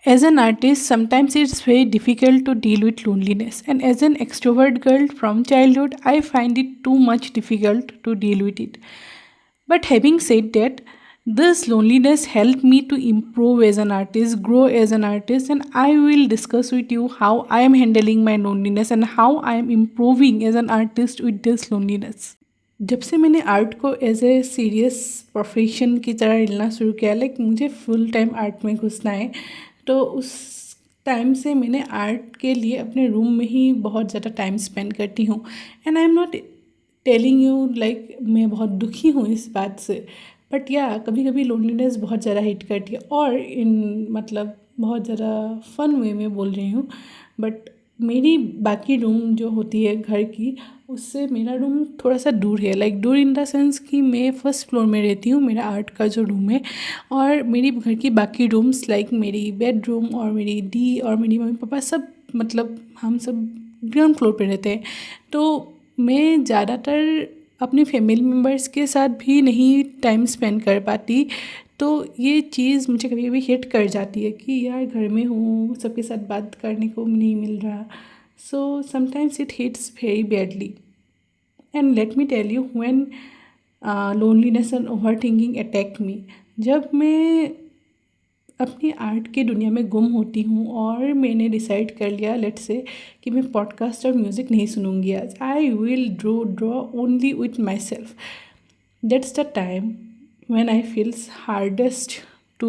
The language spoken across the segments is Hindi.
As an artist, sometimes it's very difficult to deal with loneliness, and as an extrovert girl from childhood, I find it too much difficult to deal with it. But having said that, this loneliness helped me to improve as an artist, grow as an artist, and I will discuss with you how I am handling my loneliness and how I am improving as an artist with this loneliness. जब से मैंने आर्ट को एज ए सीरियस प्रोफेशन की तरह लेना शुरू किया, लाइक मुझे फुल टाइम आर्ट में घुसना है, तो उस टाइम से मैंने आर्ट के लिए अपने रूम में ही बहुत ज़्यादा टाइम स्पेंड करती हूँ। And I am not telling you like मैं बहुत दुखी हूँ इस बात से, बट या कभी कभी लोनलीनेस बहुत ज़्यादा हिट करती है, और इन मतलब बहुत ज़्यादा फन वे में बोल रही हूँ। बट मेरी बाकी रूम जो होती है घर की, उससे मेरा रूम थोड़ा सा दूर है, लाइक दूर इन द सेंस कि मैं फर्स्ट फ्लोर में रहती हूँ, मेरा आर्ट का जो रूम है, और मेरी घर की बाकी रूम्स लाइक मेरी बेडरूम और मेरी दी और मेरी मम्मी पापा सब, मतलब हम सब ग्राउंड फ्लोर पे रहते हैं। तो मैं ज़्यादातर अपने फैमिली मेम्बर्स के साथ भी नहीं टाइम स्पेंड कर पाती। तो ये चीज़ मुझे कभी कभी हिट कर जाती है कि यार घर में हूँ, सबके साथ बात करने को नहीं मिल रहा। So sometimes it hits very badly. And let me tell you when loneliness and overthinking attack me, जब मैं अपनी आर्ट की दुनिया में गुम होती हूँ और मैंने डिसाइड कर लिया लेट्स से कि मैं पॉडकास्ट और म्यूज़िक नहीं सुनूंगी आज, I will draw only with my self. That's the time when I feels hardest to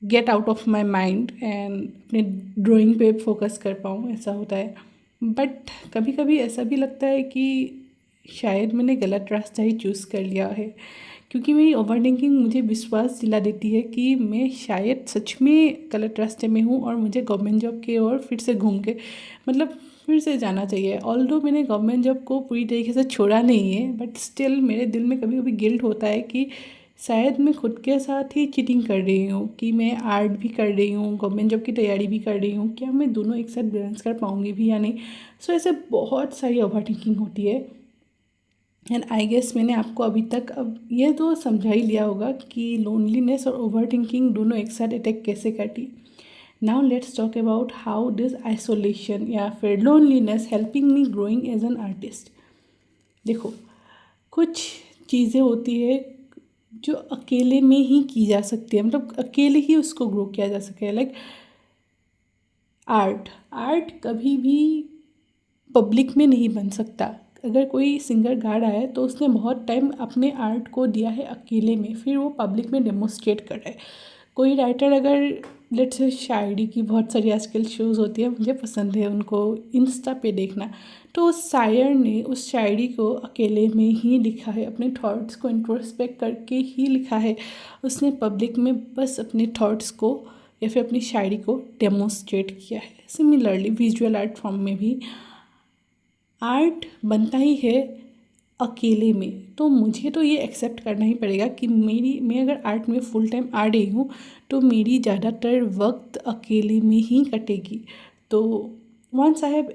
get out of my mind and अपने ड्राइंग पे फोकस कर पाऊँ, ऐसा होता है। बट कभी कभी ऐसा भी लगता है कि शायद मैंने गलत रास्ता ही चूज़ कर लिया है, क्योंकि मेरी ओवर थिंकिंग मुझे विश्वास दिला देती है कि मैं शायद सच में गलत रास्ते में हूँ और मुझे गवर्नमेंट जॉब की ओर फिर से घूम के मतलब फिर से जाना चाहिए। ऑल्दो मैंने गवर्नमेंट जॉब को पूरी तरीके से छोड़ा नहीं है, बट स्टिल मेरे दिल में कभी कभी गिल्ट होता है कि शायद मैं खुद के साथ ही चीटिंग कर रही हूँ, कि मैं आर्ट भी कर रही हूँ, गवर्नमेंट जॉब की तैयारी भी कर रही हूँ, क्या मैं दोनों एक साथ बैलेंस कर पाऊँगी भी या नहीं। सो ऐसे बहुत सारी ओवर थिंकिंग होती है। एंड आई गेस मैंने आपको अभी तक अब ये तो समझा ही लिया होगा कि लोनलीनेस और ओवर थिंकिंग दोनों एक साथ अटैक कैसे करती है। Now let's talk about how this isolation या फिर loneliness helping me growing as an artist. देखो, कुछ चीज़ें होती है जो अकेले में ही की जा सकती है, मतलब अकेले ही उसको ग्रो किया जा सके। लाइक आर्ट आर्ट कभी भी पब्लिक में नहीं बन सकता। अगर कोई सिंगर गा रहा है तो उसने बहुत टाइम अपने आर्ट को दिया है अकेले में, फिर वो पब्लिक में डेमोस्ट्रेट कर रहा है। कोई राइटर अगर लेट्स से शायरी की बहुत सारी आजकल शोज़ होती है, मुझे पसंद है उनको इंस्टा पे देखना, तो उस शायर ने उस शायरी को अकेले में ही लिखा है, अपने थॉट्स को इंट्रोस्पेक्ट करके ही लिखा है। उसने पब्लिक में बस अपने थॉट्स को या फिर अपनी शायरी को डेमोस्ट्रेट किया है। सिमिलरली विजुअल आर्ट फॉर्म में भी आर्ट बनता ही है अकेले में। तो मुझे तो ये एक्सेप्ट करना ही पड़ेगा कि मैं अगर आर्ट में फुल टाइम आ रही हूँ तो मेरी ज़्यादातर वक्त अकेले में ही कटेगी। तो once I have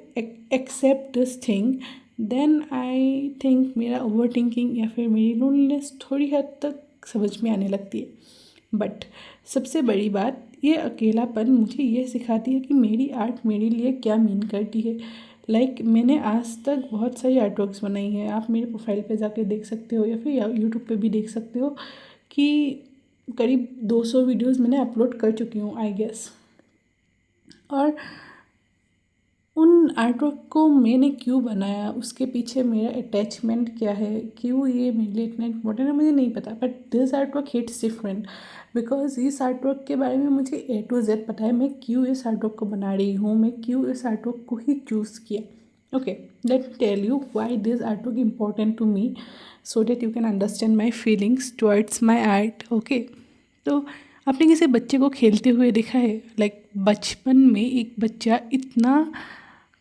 accept this thing, then I think मेरा ओवर थिंकिंग या फिर मेरी लोनलीनेस थोड़ी हद तक समझ में आने लगती है। बट सबसे बड़ी बात, ये अकेलापन मुझे ये सिखाती है कि मेरी आर्ट मेरे लिए क्या मीन करती है। लाइक मैंने आज तक बहुत सारी आर्ट वर्क्स बनाई हैं, आप मेरे प्रोफाइल पे जाके देख सकते हो या फिर यूट्यूब पे भी देख सकते हो कि करीब 200 वीडियोस मैंने अपलोड कर चुकी हूँ आई गेस। और उन आर्ट वर्क को मैंने क्यों बनाया, उसके पीछे मेरा अटैचमेंट क्या है, क्यों ये मेरे लिए इतना इम्पोर्टेंट है, मुझे नहीं पता। But this art work hits different because इस आर्ट वर्क के बारे में मुझे ए टू जेड पता है, मैं क्यों इस आर्ट वर्क को बना रही हूँ, मैं क्यों इस आर्ट वर्क को ही चूज़ किया। Okay, let me tell you why this art work important to me, so that you can understand my feelings towards my art. Okay, तो आपने किसी बच्चे को खेलते हुए देखा है? लाइक बचपन में एक बच्चा इतना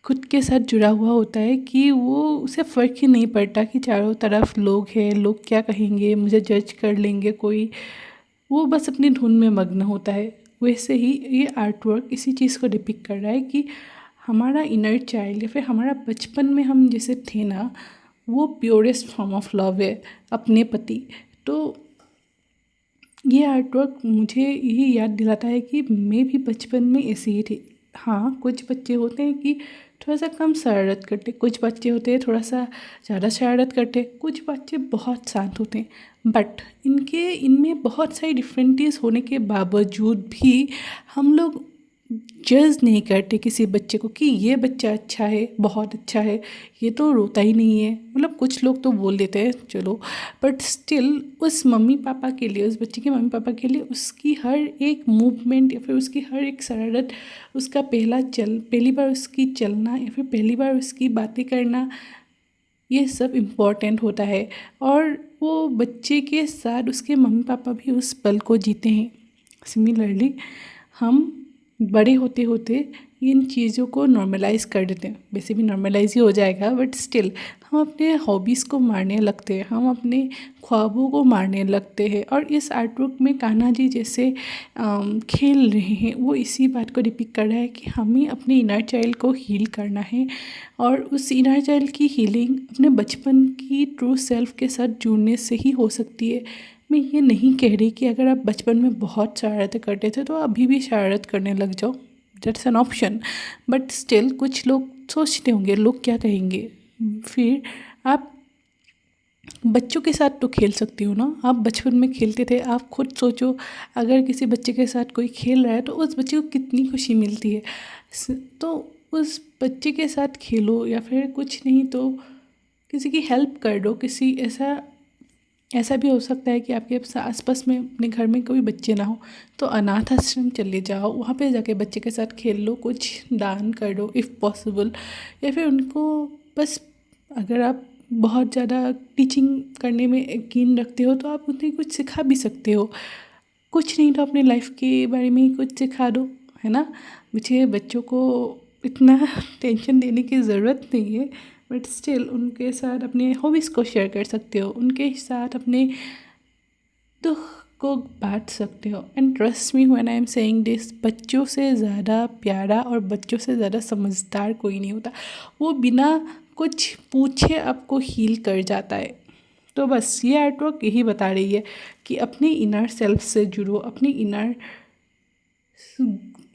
खुद के साथ जुड़ा हुआ होता है कि वो उसे फ़र्क ही नहीं पड़ता कि चारों तरफ लोग हैं, लोग क्या कहेंगे, मुझे जज कर लेंगे कोई, वो बस अपनी धुन में मग्न होता है। वैसे ही ये आर्ट वर्क इसी चीज़ को डिपिक्ट कर रहा है कि हमारा इनर चाइल्ड या फिर हमारा बचपन में हम जैसे थे ना, वो प्योरेस्ट फॉर्म ऑफ लव है अपने प्रति। तो ये आर्टवर्क मुझे यही याद दिलाता है कि मैं भी बचपन में ऐसे ही थी। हाँ, कुछ बच्चे होते हैं कि थोड़ा सा कम शरारत करते, कुछ बच्चे होते हैं थोड़ा सा ज़्यादा शरारत करते, कुछ बच्चे बहुत शांत होते हैं। बट इनमें बहुत सारी डिफरेंटिस होने के बावजूद भी हम लोग जज नहीं करते किसी बच्चे को कि ये बच्चा अच्छा है, बहुत अच्छा है, ये तो रोता ही नहीं है। मतलब कुछ लोग तो बोल देते हैं चलो, बट स्टिल उस मम्मी पापा के लिए, उस बच्चे के मम्मी पापा के लिए उसकी हर एक मूवमेंट या फिर उसकी हर एक शरारत, उसका पहली बार उसकी चलना या फिर पहली बार उसकी बातें करना, ये सब इम्पॉर्टेंट होता है। और वो बच्चे के साथ उसके मम्मी पापा भी उस पल को जीते हैं। सिमिलरली हम बड़े होते होते इन चीज़ों को नॉर्मलाइज़ कर देते हैं। वैसे भी नॉर्मलाइज़ ही हो जाएगा, बट स्टिल हम अपने हॉबीज़ को मारने लगते हैं, हम अपने ख्वाबों को मारने लगते हैं। और इस आर्टवर्क में कान्हा जी जैसे खेल रहे हैं, वो इसी बात को डिपिक्ट कर रहा है कि हमें अपने इनर चाइल्ड को हील करना है। और उस इनर चाइल्ड की हीलिंग अपने बचपन की ट्रू सेल्फ के साथ जुड़ने से ही हो सकती है। मैं ये नहीं कह रही कि अगर आप बचपन में बहुत शरारतें करते थे तो अभी भी शरारत करने लग जाओ, that's an option. But still कुछ लोग सोचते होंगे लोग क्या कहेंगे। फिर आप बच्चों के साथ तो खेल सकती हो ना, आप बचपन में खेलते थे। आप खुद सोचो, अगर किसी बच्चे के साथ कोई खेल रहा है तो उस बच्चे को कितनी खुशी मिलती है। तो उस बच्चे के साथ खेलो, या फिर कुछ नहीं तो किसी की हेल्प कर दो। किसी ऐसा ऐसा भी हो सकता है कि आपके आसपास में अपने घर में कोई बच्चे ना हो, तो अनाथ आश्रम चले जाओ, वहाँ पे जाके बच्चे के साथ खेल लो, कुछ दान कर दो इफ़ पॉसिबल। या फिर उनको बस, अगर आप बहुत ज़्यादा टीचिंग करने में यकीन रखते हो तो आप उन्हें कुछ सिखा भी सकते हो। कुछ नहीं तो अपने लाइफ के बारे में ही कुछ सिखा दो, है ना। मुझे बच्चों को इतना टेंशन देने की ज़रूरत नहीं है, बट स्टिल उनके साथ अपने हॉबीज़ को शेयर कर सकते हो, उनके साथ अपने दुख को बांट सकते हो। And trust me when I am saying this, बच्चों से ज़्यादा प्यारा और बच्चों से ज़्यादा समझदार कोई नहीं होता। वो बिना कुछ पूछे आपको हील कर जाता है। तो बस ये आर्टवर्क यही बता रही है कि अपने इनर सेल्फ से जुड़ो, अपने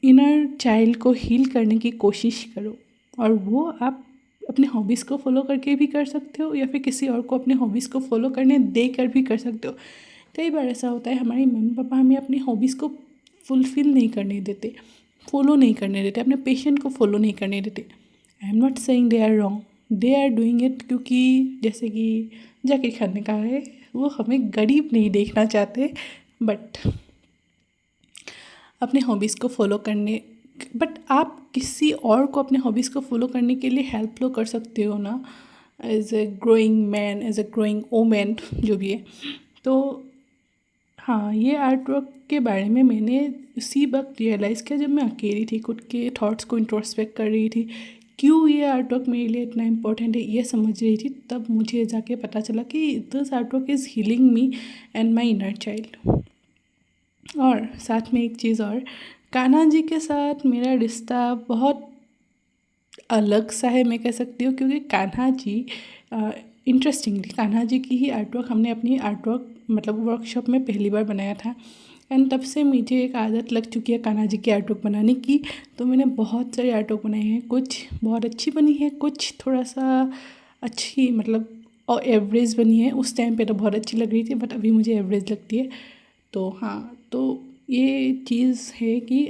इनर चाइल्ड को हील करने की कोशिश करो। और वो आप अपने हॉबीज़ को फॉलो करके भी कर सकते हो, या फिर किसी और को अपने हॉबीज़ को फॉलो करने दे कर भी कर सकते हो। कई बार ऐसा होता है हमारे मम्मी पापा हमें अपनी हॉबीज़ को फुलफ़िल नहीं करने देते, फॉलो नहीं करने देते, अपने पेशन को फॉलो नहीं करने देते। I am not saying they are wrong, they are doing it, क्योंकि जैसे कि जाकिर खान ने कहा है, वो हमें गरीब नहीं देखना चाहते। बट अपने हॉबीज़ को फॉलो करने, बट आप किसी और को अपने हॉबीज़ को फॉलो करने के लिए हेल्प लो कर सकते हो ना, as a growing man, as a growing women, जो भी है। तो हाँ, ये आर्टवर्क के बारे में मैंने उसी वक्त रियलाइज़ किया जब मैं अकेली थी, खुद के थॉट्स को इंट्रोस्पेक्ट कर रही थी। क्यों ये आर्टवर्क मेरे लिए इतना इम्पोर्टेंट है ये समझ रही थी, तब मुझे जाके पता चला कि this artwork is healing me and my inner child. और साथ में एक चीज़ और, कान्हा जी के साथ मेरा रिश्ता बहुत अलग सा है, मैं कह सकती हूँ। क्योंकि कान्हा जी, इंटरेस्टिंगली कान्हा जी की ही आर्टवर्क हमने अपनी आर्टवर्क मतलब वर्कशॉप में पहली बार बनाया था। एंड तब से मुझे एक आदत लग चुकी है कान्हा जी की आर्टवर्क बनाने की। तो मैंने बहुत सारे आर्टवर्क बनाए हैं, कुछ बहुत अच्छी बनी है, कुछ थोड़ा सा अच्छी मतलब और एवरेज बनी है। उस टाइम पे तो बहुत अच्छी लग रही थी, बट अभी मुझे एवरेज लगती है। तो हाँ, तो ये चीज़ है कि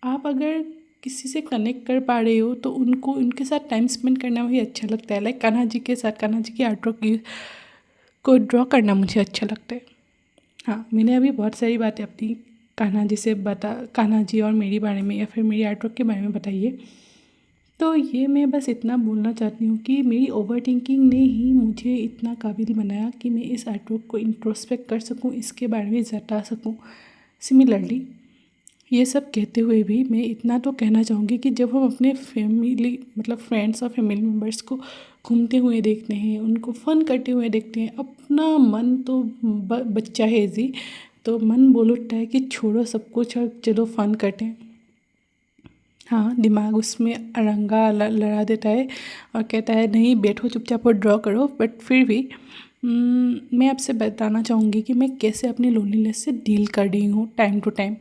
आप अगर किसी से कनेक्ट कर पा रहे हो तो उनको उनके साथ टाइम स्पेंड करना भी अच्छा लगता है। लाइक कान्हा जी के साथ कान्हा जी की आर्टवर्क को ड्रॉ करना मुझे अच्छा लगता है। हाँ, मैंने अभी बहुत सारी बातें अपनी कान्हा जी और मेरे बारे में या फिर मेरी आर्टवर्क के बारे में बताई है। तो ये मैं बस इतना बोलना चाहती हूँ कि मेरी ओवर थिंकिंग ने ही मुझे इतना काबिल बनाया कि मैं इस आर्टवर्क को इंट्रोस्पेक्ट कर सकूँ, इसके बारे में जता सकूँ। सिमिलरली ये सब कहते हुए भी मैं इतना तो कहना चाहूँगी कि जब हम अपने फैमिली मतलब फ्रेंड्स और फैमिली मेम्बर्स को घूमते हुए देखते हैं, उनको फ़न करते हुए देखते हैं, अपना मन तो बच्चा है जी, तो मन बोल उठता है कि छोड़ो सब कुछ और चलो फ़न करते हैं। हाँ, दिमाग उसमें अड़ंगा लड़ा देता है और कहता है नहीं बैठो चुपचाप और ड्रॉ करो। बट फिर भी मैं आपसे बताना चाहूँगी कि मैं कैसे अपनी लोनलीनेस से डील कर रही हूँ टाइम टू टाइम,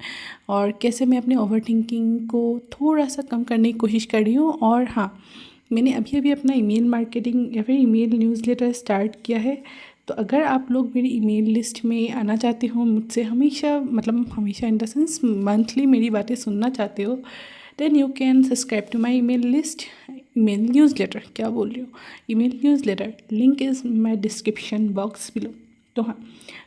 और कैसे मैं अपने ओवरथिंकिंग को थोड़ा सा कम करने की कोशिश कर रही हूँ। और हाँ, मैंने अभी अभी अपना ईमेल मार्केटिंग या फिर ईमेल न्यूज़लेटर स्टार्ट किया है। तो अगर आप लोग मेरी ईमेल लिस्ट में आना चाहते हो, मुझसे हमेशा मतलब हमेशा इन द सेंस मंथली मेरी बातें सुनना चाहते हो, then you can subscribe to my email list, email newsletter, क्या बोल रही हूँ, email newsletter. Link is my description box below. तो हाँ,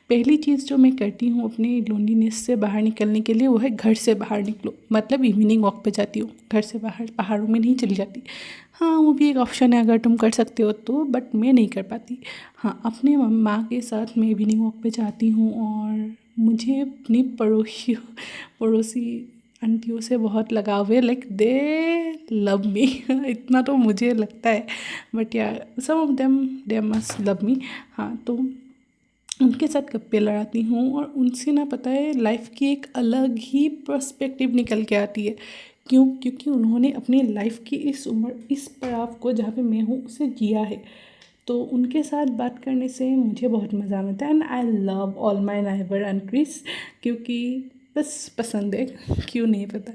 पहली चीज़ जो मैं करती हूँ अपने लोनलीनेस से बाहर निकलने के लिए वो है घर से बाहर निकलो, मतलब इवनिंग वॉक पे जाती हूँ। घर से बाहर पहाड़ों में नहीं चली जाती। हाँ, वो भी एक ऑप्शन है अगर तुम कर सकते हो तो, बट मैं नहीं कर पाती। हाँ, अपने माँ के साथ मैं इवनिंग वॉक पे जाती हूँ, और मुझे अपनी पड़ोसी आंटियों से बहुत लगाव है। लाइक दे लव मी इतना तो मुझे लगता है, बट यार some of them they must love me. हाँ, तो उनके साथ गप्पे लड़ाती हूँ, और उनसे ना पता है लाइफ की एक अलग ही पर्सपेक्टिव निकल के आती है। क्यों? क्योंकि उन्होंने अपनी लाइफ की इस उम्र, इस पड़ाव को जहाँ पे मैं हूँ उसे जिया है। तो उनके साथ बात करने से मुझे बहुत मज़ा आता है। And I love all my neighbour and Chris, क्योंकि बस पसंद है, क्यों नहीं पता।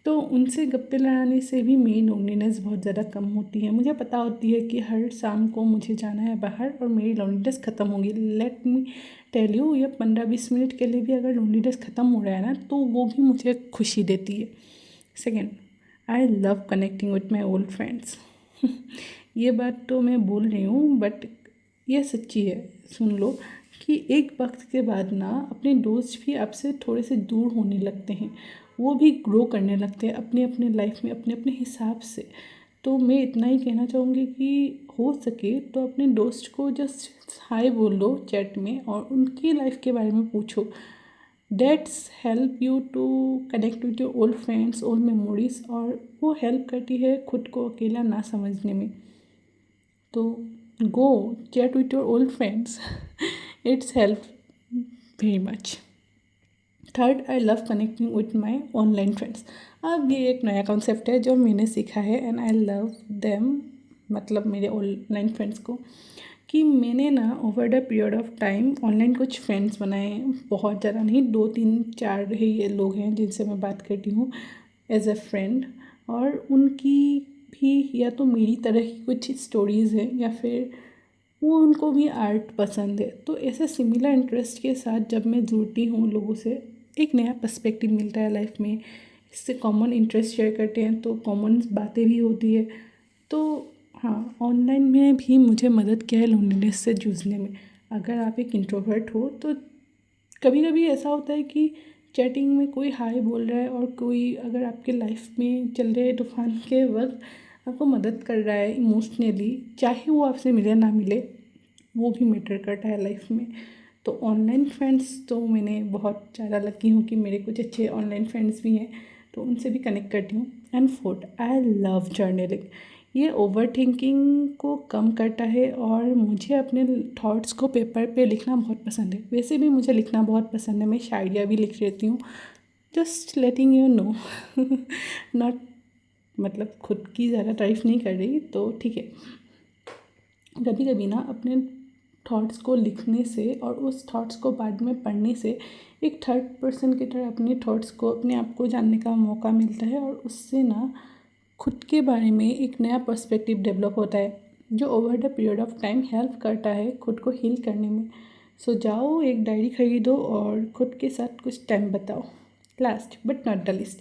तो उनसे गप्पे लड़ाने से भी मेरी लोनलीनेस बहुत ज़्यादा कम होती है। मुझे पता होती है कि हर शाम को मुझे जाना है बाहर और मेरी लोनलीनेस ख़त्म होगी। लेट मी टेल यू, ये 15-20 मिनट के लिए भी अगर लोनलीनेस ख़त्म हो रहा है ना, तो वो भी मुझे खुशी देती है। Second, I love connecting with my old friends. ये बात तो मैं बोल रही हूँ, बट ये सच्ची है। सुन लो कि एक वक्त के बाद ना अपने दोस्त भी आपसे थोड़े से दूर होने लगते हैं। वो भी ग्रो करने लगते हैं अपने अपने लाइफ में, अपने अपने हिसाब से। तो मैं इतना ही कहना चाहूँगी कि हो सके तो अपने दोस्त को जस्ट हाय बोल दो चैट में, और उनकी लाइफ के बारे में पूछो। That's help you to connect with your old friends, old memories, और वो हेल्प करती है खुद को अकेला ना समझने में। तो go chat with your old friends, it's help very much. Third, I love connecting with my online friends. अब ये एक नया कॉन्सेप्ट है जो मैंने सीखा है, एंड आई लव देम, मतलब मेरे ऑनलाइन फ्रेंड्स को। कि मैंने ना over the period of time online कुछ फ्रेंड्स बनाए हैं, बहुत ज़्यादा नहीं, 2-3-4 ही ये लोग हैं जिनसे मैं बात करती हूँ एज अ फ्रेंड। और उनकी भी या तो मेरी तरह की कुछ स्टोरीज़ हैं, या फिर वो उनको भी आर्ट पसंद है। तो ऐसे सिमिलर इंटरेस्ट के साथ जब मैं जुड़ती हूँ लोगों से, एक नया पर्सपेक्टिव मिलता है लाइफ में। इससे कॉमन इंटरेस्ट शेयर करते हैं तो कॉमन बातें भी होती है। तो हाँ, ऑनलाइन में भी मुझे मदद किया है लोनलीनेस से जूझने में। अगर आप एक इंट्रोवर्ट हो तो कभी कभी ऐसा होता है कि चैटिंग में कोई हाय बोल रहा है, और कोई अगर आपके लाइफ में चल रहे तूफान के वक्त आपको मदद कर रहा है इमोशनली, चाहे वो आपसे मिले ना मिले, वो भी मैटर करता है लाइफ में। तो ऑनलाइन फ्रेंड्स तो मैंने बहुत ज़्यादा लकी हूँ कि मेरे कुछ अच्छे ऑनलाइन फ्रेंड्स भी हैं, तो उनसे भी कनेक्ट करती हूँ। And fourth, I love journaling. ये ओवर थिंकिंग को कम करता है, और मुझे अपने थॉट्स को पेपर पे लिखना बहुत पसंद है। वैसे भी मुझे लिखना बहुत पसंद है, मैं शायरियाँ भी लिख लेती हूँ। Just letting you know, not मतलब खुद की ज़्यादा तारीफ नहीं कर रही, तो ठीक है। कभी कभी ना अपने थॉट्स को लिखने से और उस थॉट्स को बाद में पढ़ने से एक थर्ड पर्सन की तरह अपने थॉट्स को, अपने आप को जानने का मौका मिलता है, और उससे ना खुद के बारे में एक नया पर्सपेक्टिव डेवलप होता है, जो over the period of time help करता है खुद को हील करने में। सो जाओ एक डायरी खरीदो और खुद के साथ कुछ टाइम बताओ। Last but not the least,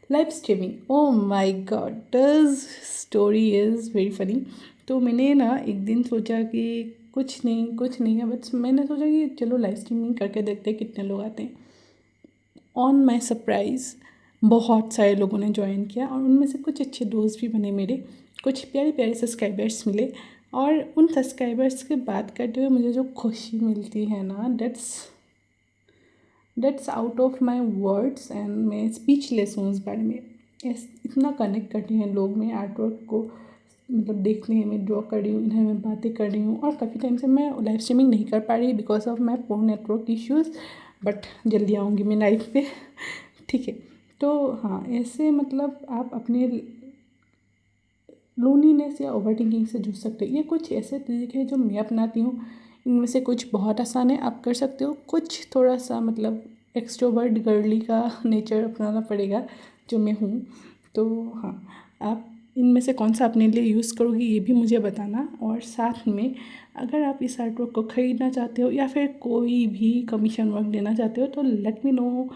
live streaming. Oh my god, this story is very funny. तो मैंने ना एक दिन सोचा कि कुछ नहीं है, बस मैंने सोचा कि चलो लाइव स्ट्रीमिंग करके देखते हैं कितने लोग आते हैं। ऑन माई सरप्राइज़ बहुत सारे लोगों ने ज्वाइन किया, और उनमें से कुछ अच्छे दोस्त भी बने मेरे, कुछ प्यारे प्यारे सब्सक्राइबर्स मिले। और उन सब्सक्राइबर्स के बात करते हुए मुझे जो खुशी मिलती है ना, that's out of my words, and मैं स्पीचलेस हूँ उस बारे में। इतना कनेक्ट करते हैं लोग मेरे आर्ट वर्क को, मतलब देखने में, मैं ड्रॉ कर रही हूँ, इन्हें मैं बातें कर रही हूँ। और काफ़ी टाइम से मैं लाइव स्ट्रीमिंग नहीं कर पा रही because of my poor network issues, but जल्दी आऊँगी मैं लाइफ पे। ठीक है। तो हाँ, ऐसे मतलब आप अपने लोनलीनेस या ओवर थिंकिंग से जूझ सकते हैं। ये कुछ ऐसे तरीके हैं जो मैं अपनाती हूँ। इनमें से कुछ बहुत आसान है, आप कर सकते हो, कुछ थोड़ा सा मतलब एक्सट्रोवर्ट गर्ली का नेचर अपनाना पड़ेगा जो मैं हूँ। तो हाँ, आप इनमें से कौन सा अपने लिए यूज़ करोगी ये भी मुझे बताना। और साथ में अगर आप इस आर्ट वर्क को ख़रीदना चाहते हो या फिर कोई भी कमीशन वर्क देना चाहते हो तो let me know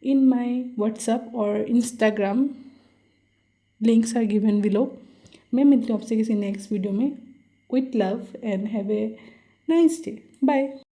in my WhatsApp और Instagram, links are given below. मैं मिलती हूँ आपसे किसी नेक्स्ट वीडियो में। With love and have a nice day. Bye.